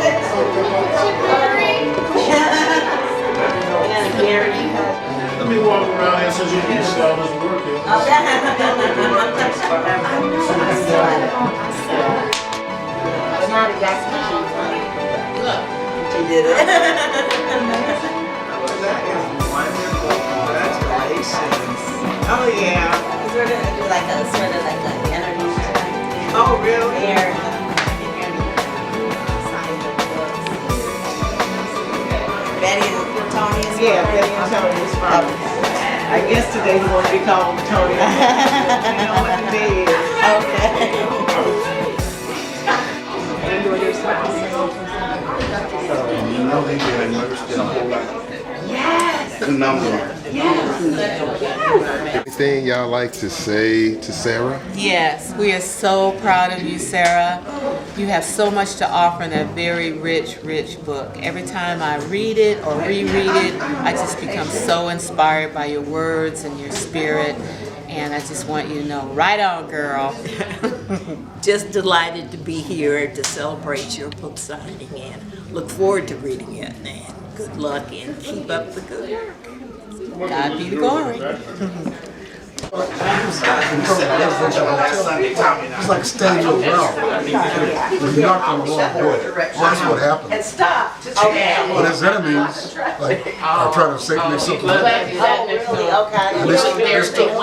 Let me walk around here so you can see all this work here. Look, she did it. That is wonderful. Congratulations. Oh yeah. Because we're gonna do like a sort of like an interview type. Oh really? Here, sign the books. Betty and Tony is Yeah, Betty and Tony is from. I guess today he won't be called Tony. You know what the day is. Okay. And you're your spouse. You know they get immersed in a whole lot of conundrum. Anything y'all like to say to Sarah? Yes, we are so proud of you, Sarah. You have so much to offer in a very rich, rich book. Every time I read it or reread it, I just become so inspired by your words and your spirit. And I just want you to know, right on, girl. Just delighted to be here to celebrate your book signing and look forward to reading it. And good luck and keep up the good work. God be the glory. It's like a stage of wealth. When you knock on the wrong door, that's what happens. Stop. But his enemies, like, are trying to say something. Oh, really? Okay. And they're still We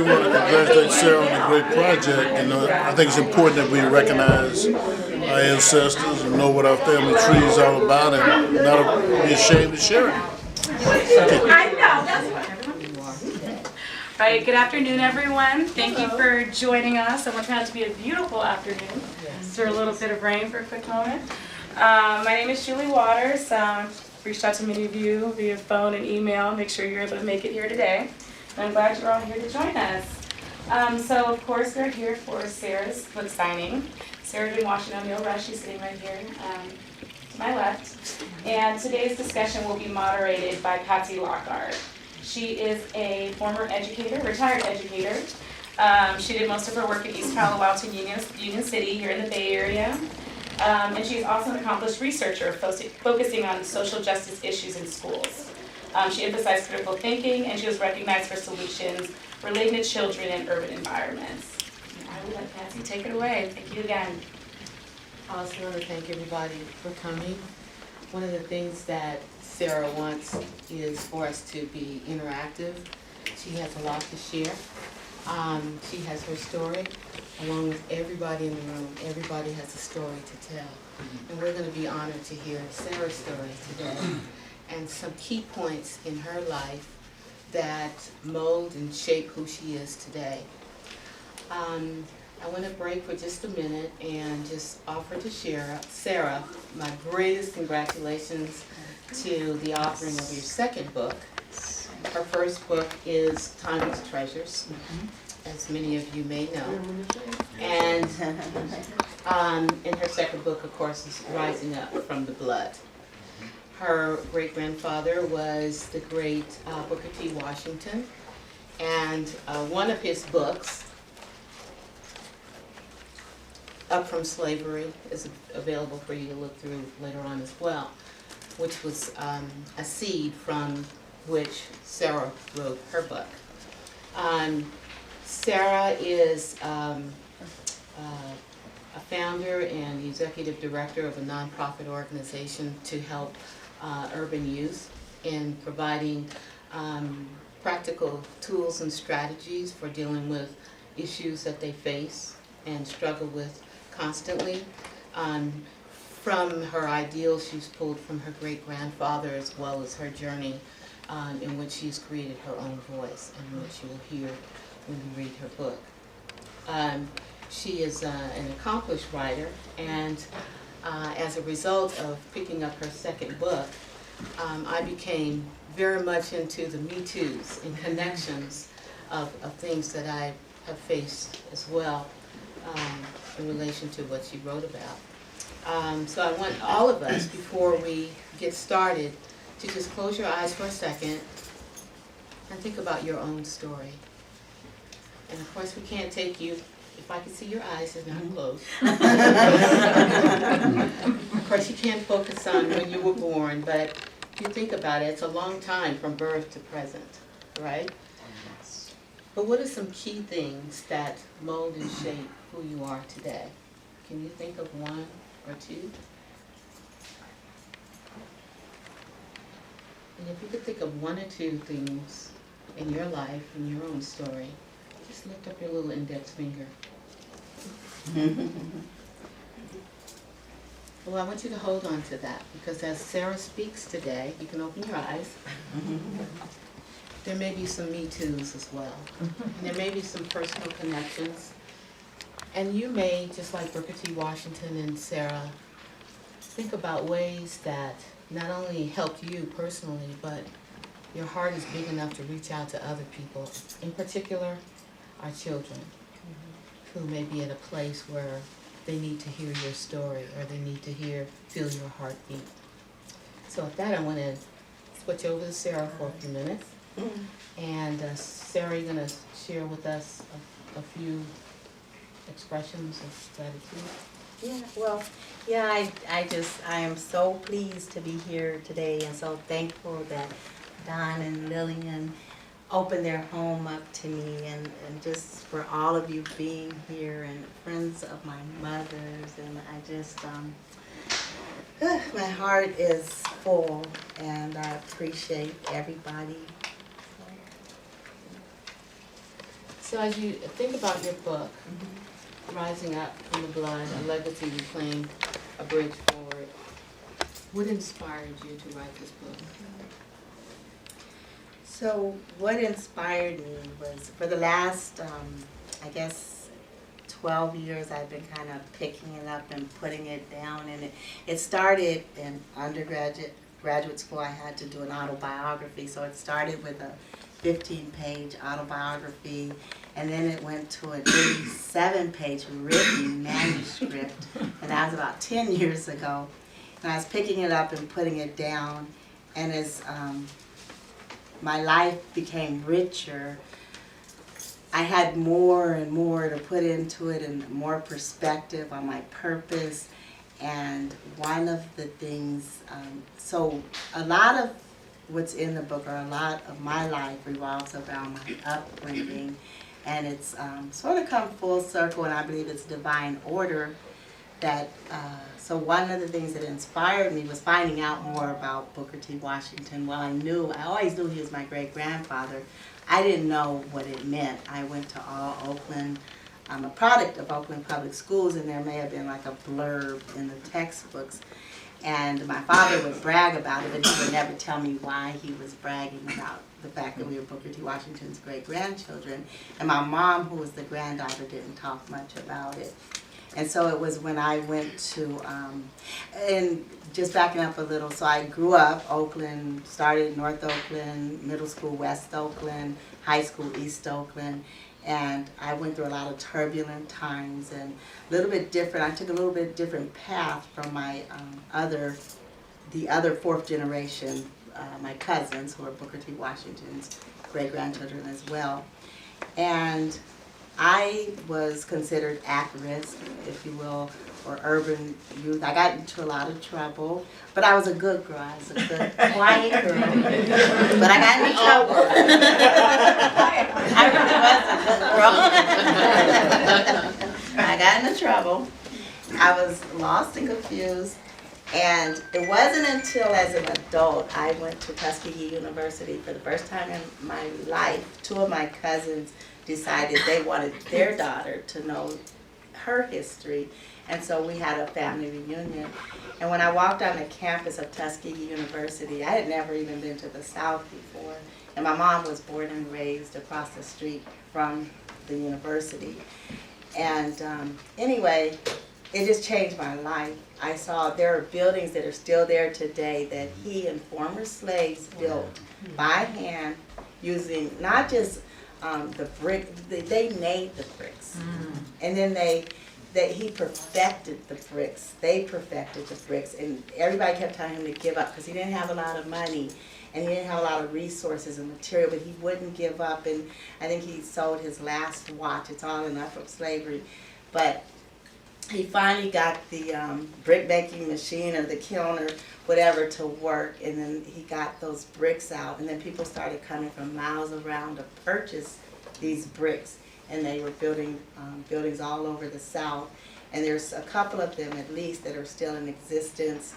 want to congratulate Sarah on a great project. And I think it's important that we recognize our ancestors and know what our family tree is all about and not be ashamed to share it. I know, that's what Right, good afternoon, everyone. Thank you for joining us. I want it out to be a beautiful afternoon. After a little bit of rain for a quick moment. My name is Julie Waters. Reached out to many of you via phone and email. Make sure you're able to make it here today. And I'm glad you're all here to join us. So, of course, we're here for Sarah's book signing. Sarah's been watching O'Neill Rush. She's sitting right here to my left. And today's discussion will be moderated by Patsy Lockhart. She is a former educator, retired educator. She did most of her work in East Palo Alto, Union City, here in the Bay Area. And she's also an accomplished researcher focusing on social justice issues in schools. She emphasized critical thinking, and she was recognized for solutions relating to children in urban environments. I would let Patsy take it away. Thank you again. I also want to thank everybody for coming. One of the things that Sarah wants is for us to be interactive. She has a lot to share. She has her story, along with everybody in the room. Everybody has a story to tell. And we're going to be honored to hear Sarah's story today and some key points in her life that mold and shape who she is today. I want to break for just a minute and just offer to share, Sarah, my greatest congratulations to the authoring of your second book. Her first book is Timeless Treasures, as many of you may know. And in her second book, of course, is Rising Up from the Blood. Her great-grandfather was the great Booker T. Washington, and one of his books, Up from Slavery, is available for you to look through later on as well, which was a seed from which Sarah wrote her book. Sarah is a founder and executive director of a nonprofit organization to help urban youth in providing practical tools and strategies for dealing with issues that they face and struggle with constantly. From her ideals she's pulled from her great-grandfather, as well as her journey in which she's created her own voice, and which you will hear when you read her book. She is an accomplished writer, and as a result of picking up her second book, I became very much into the Me Too's and connections of things that I have faced as well in relation to what she wrote about. So I want all of us, before we get started, to just close your eyes for a second and think about your own story. And of course we can't take you, if I could see your eyes, it's not closed. can't focus on when you were born, but if you think about it, it's a long time from birth to present, right? But what are some key things that mold and shape who you are today? Can you think of one or two? And if you could think of one or two things in your life, in your own story, just lift up your little index finger. Well, I want you to hold on to that, because as Sarah speaks today, you can open your eyes. There may be some Me Too's as well. And there may be some personal connections. And you may, just like Booker T. Washington and Sarah, think about ways that not only helped you personally, but your heart is big enough to reach out to other people, in particular, our children, who may be at a place where they need to hear your story, or they need to feel your heartbeat. So with that, I want to switch over to Sarah for a few minutes. And Sarah, you're going to share with us a few expressions of gratitude. I am so pleased to be here today, and so thankful that Don and Lillian opened their home up to me, and just for all of you being here, and friends of my mother's, and I just, my heart is full, and I appreciate everybody. So as you think about your book, Rising Up from the Blood, A Legacy Reclaimed, A Bridge Forward, what inspired you to write this book? So what inspired me was, for the last, 12 years, I've been kind of picking it up and putting it down. And it started in graduate school. I had to do an autobiography. So it started with a 15-page autobiography, and then it went to an 87-page written manuscript, and that was about 10 years ago. And I was picking it up and putting it down, and as my life became richer, I had more and more to put into it, and more perspective on my purpose. And one of the things, so a lot of what's in the book, or a lot of my life, revolves around my upbringing, and it's sort of come full circle, and I believe it's divine order. That so one of the things that inspired me was finding out more about Booker T. Washington. Well, I always knew he was my great-grandfather. I didn't know what it meant. I went to all Oakland. I'm a product of Oakland Public Schools, and there may have been like a blurb in the textbooks. And my father would brag about it, but he would never tell me why he was bragging about the fact that we were Booker T. Washington's great-grandchildren. And my mom, who was the granddaughter, didn't talk much about it. And so it was when I went to, and just backing up a little, so I grew up, Oakland, started North Oakland, middle school West Oakland, high school East Oakland, and I went through a lot of turbulent times, and a little bit different. I took a little bit different path from my the other fourth generation, my cousins, who are Booker T. Washington's great-grandchildren as well. And I was considered at risk, if you will, or urban youth. I got into a lot of trouble, but I was a good girl. I was a good, quiet girl. But I got into trouble. I really was a good girl. I got into trouble. I was lost and confused. And it wasn't until, as an adult, I went to Tuskegee University for the first time in my life. Two of my cousins decided they wanted their daughter to know her history, and so we had a family reunion. And when I walked on the campus of Tuskegee University, I had never even been to the South before, and my mom was born and raised across the street from the university. And anyway, it just changed my life. I saw there are buildings that are still there today that he and former slaves built by hand, using not just the brick, they made the bricks, and then he perfected the bricks. They perfected the bricks, and everybody kept telling him to give up because he didn't have a lot of money, and he didn't have a lot of resources and material, but he wouldn't give up. And I think he sold his last watch. It's all enough from slavery, but he finally got the brick making machine or the kiln or whatever to work, and then he got those bricks out, and then people started coming from miles around to purchase these bricks, and they were building buildings all over the South, and there's a couple of them at least that are still in existence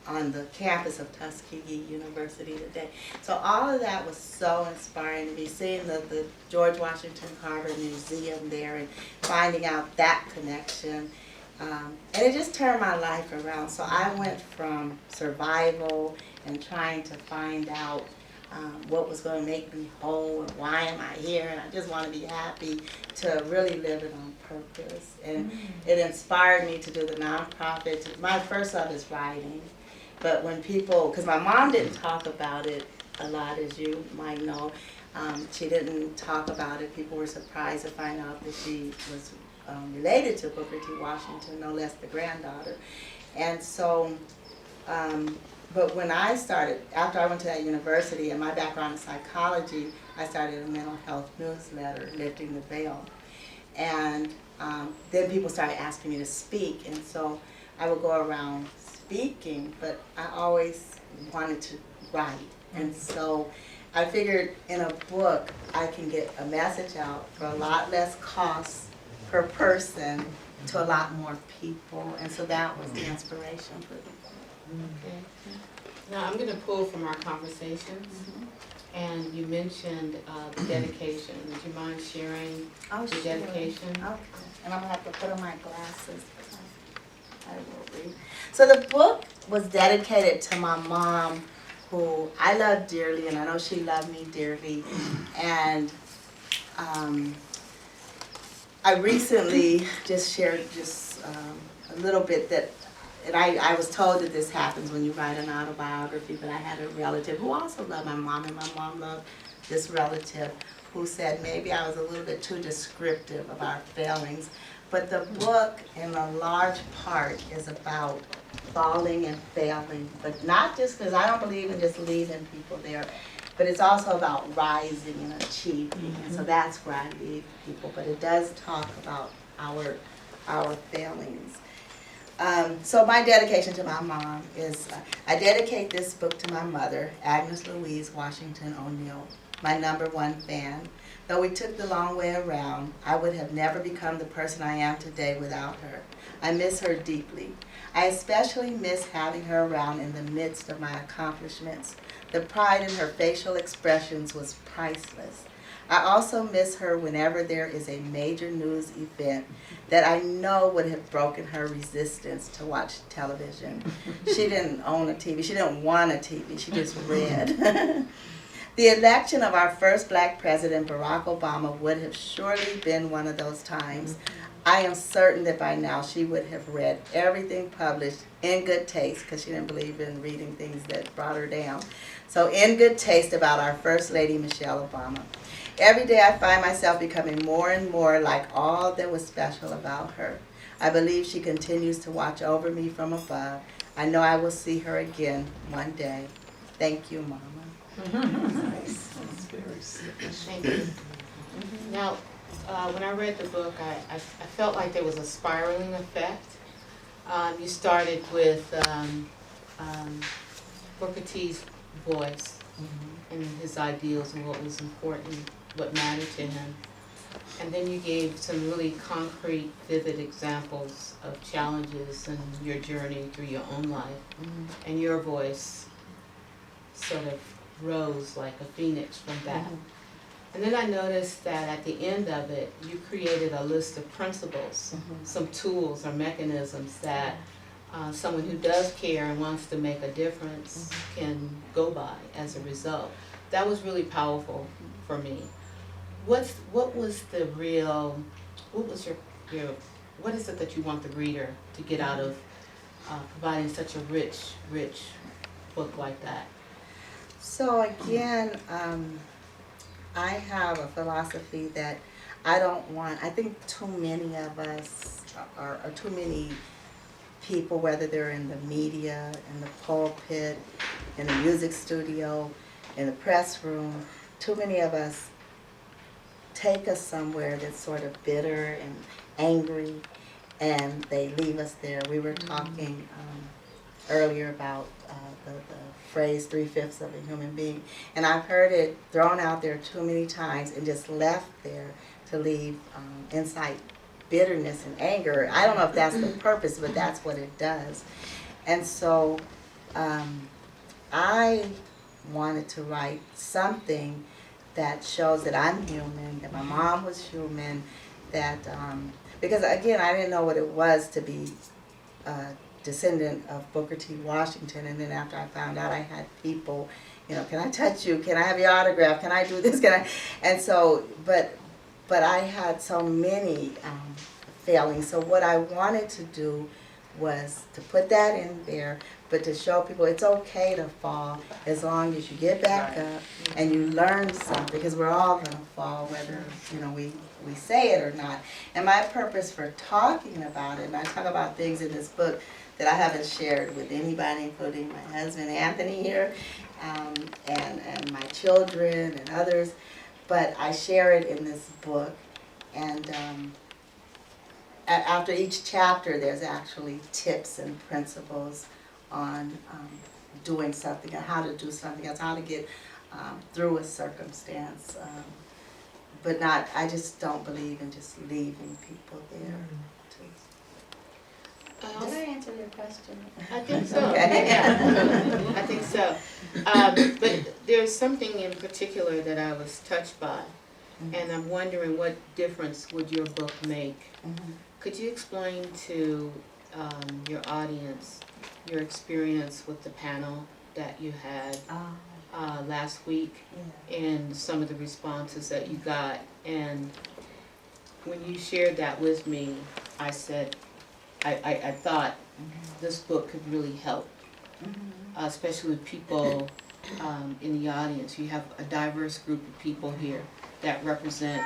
on the campus of Tuskegee University today. So all of that was so inspiring to me, seeing the George Washington Carver Museum there and finding out that connection. And it just turned my life around. So I went from survival and trying to find out what was going to make me whole and why am I here and I just want to be happy, to really live it on purpose. And it inspired me to do the nonprofit. My first love is writing. But when people, because my mom didn't talk about it a lot, as you might know, she didn't talk about it. People were surprised to find out that she was related to Booker T. Washington, no less the granddaughter. And so, but when I started, after I went to that university and my background in psychology, I started a mental health newsletter, Lifting the Veil. And then people started asking me to speak, and so I would go around speaking, but I always wanted to write. And so I figured in a book I can get a message out for a lot less cost per person to a lot more people, and so that was the inspiration for the book. Okay. Now I'm going to pull from our conversations, and you mentioned the dedication. Would you mind sharing the dedication? Okay, and I'm going to have to put on my glasses. I will read. So the book was dedicated to my mom, who I love dearly, and I know she loved me dearly. And I recently just shared a little bit that, and I was told that this happens when you write an autobiography, but I had a relative who also loved my mom, and my mom loved this relative, who said maybe I was a little bit too descriptive of our failings. But the book, in a large part, is about falling and failing, but not just because I don't believe in just leaving people there, but it's also about rising and achieving, and so that's where I leave people. But it does talk about our failings. So my dedication to my mom is, I dedicate this book to my mother, Agnes Louise Washington O'Neill, my #1 fan. Though we took the long way around, I would have never become the person I am today without her. I miss her deeply. I especially miss having her around in the midst of my accomplishments. The pride in her facial expressions was priceless. I also miss her whenever there is a major news event that I know would have broken her resistance to watch television. She didn't own a TV. She didn't want a TV. She just read. The election of our first black president, Barack Obama, would have surely been one of those times. I am certain that by now she would have read everything published in good taste, because she didn't believe in reading things that brought her down. So in good taste about our First Lady, Michelle Obama. Every day I find myself becoming more and more like all that was special about her. I believe she continues to watch over me from above. I know I will see her again one day. Thank you, Mama. Nice. That's very simple. Thank you. Now, when I read the book, I felt like there was a spiraling effect. You started with Booker T's voice and his ideals and what was important, what mattered to him. And then you gave some really concrete, vivid examples of challenges in your journey through your own life. And your voice sort of rose like a phoenix from that. And then I noticed that at the end of it, you created a list of principles, some tools or mechanisms that someone who does care and wants to make a difference can go by as a result. That was really powerful for me. What was the real, what was your what is it that you want the reader to get out of providing such a rich book like that? So again, I have a philosophy that I don't want, I think too many of us, or too many people, whether they're in the media, in the pulpit, in the music studio, in the press room, too many of us take us somewhere that's sort of bitter and angry. and they leave us there. We were talking earlier about the phrase 3/5 of a human being, and I've heard it thrown out there too many times and just left there to leave inside bitterness and anger. I don't know if that's the purpose, but that's what it does. And so I wanted to write something that shows that I'm human, that my mom was human, that because again, I didn't know what it was to be a descendant of Booker T. Washington, and then after I found out, I had people, can I touch you? Can I have your autograph? Can I do this? Can I? And so, but I had so many failings. So what I wanted to do was to put that in there, but to show people it's okay to fall as long as you get back up and you learn something, because we're all going to fall, whether we say it or not. And my purpose for talking about it, and I talk about things in this book that I haven't shared with anybody, including my husband Anthony here, and my children and others, but I share it in this book. And after each chapter, there's actually tips and principles on doing something, and how to do something else, how to get through a circumstance. But I just don't believe in just leaving people there. Did I answer your question? I think so. Okay. Yeah, I think so. But there's something in particular that I was touched by, and I'm wondering what difference would your book make? Could you explain to your audience your experience with the panel that you had last week, and some of the responses that you got? And when you shared that with me, I said, I thought this book could really help, especially with people in the audience. You have a diverse group of people here that represent.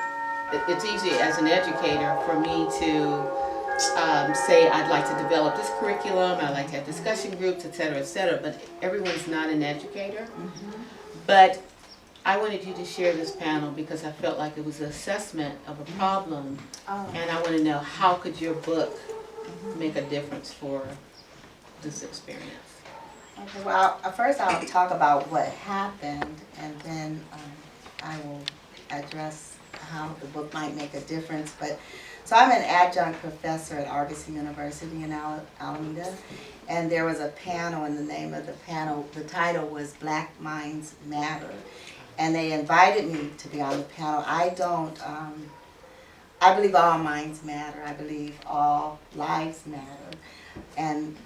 It's easy as an educator for me to say I'd like to develop this curriculum, I like to have discussion groups, et cetera, but everyone's not an educator. But I wanted you to share this panel because I felt like it was an assessment of a problem, and I want to know, how could your book make a difference for this experience? Okay, well, first I'll talk about what happened, and then I will address how the book might make a difference. So I'm an adjunct professor at Argosy University in Alameda, and there was a panel, and the name of the panel, the title was Black Minds Matter, and they invited me to be on the panel. I believe all minds matter. I believe all lives matter, and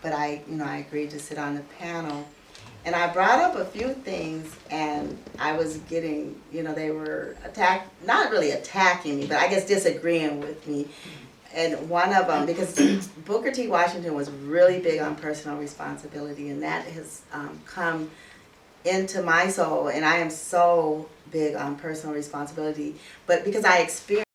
but I agreed to sit on the panel. And I brought up a few things, and I was getting, they were not really attacking me, but I guess disagreeing with me. And one of them, because Booker T. Washington was really big on personal responsibility, and that has come into my soul, and I am so big on personal responsibility, but because I experienced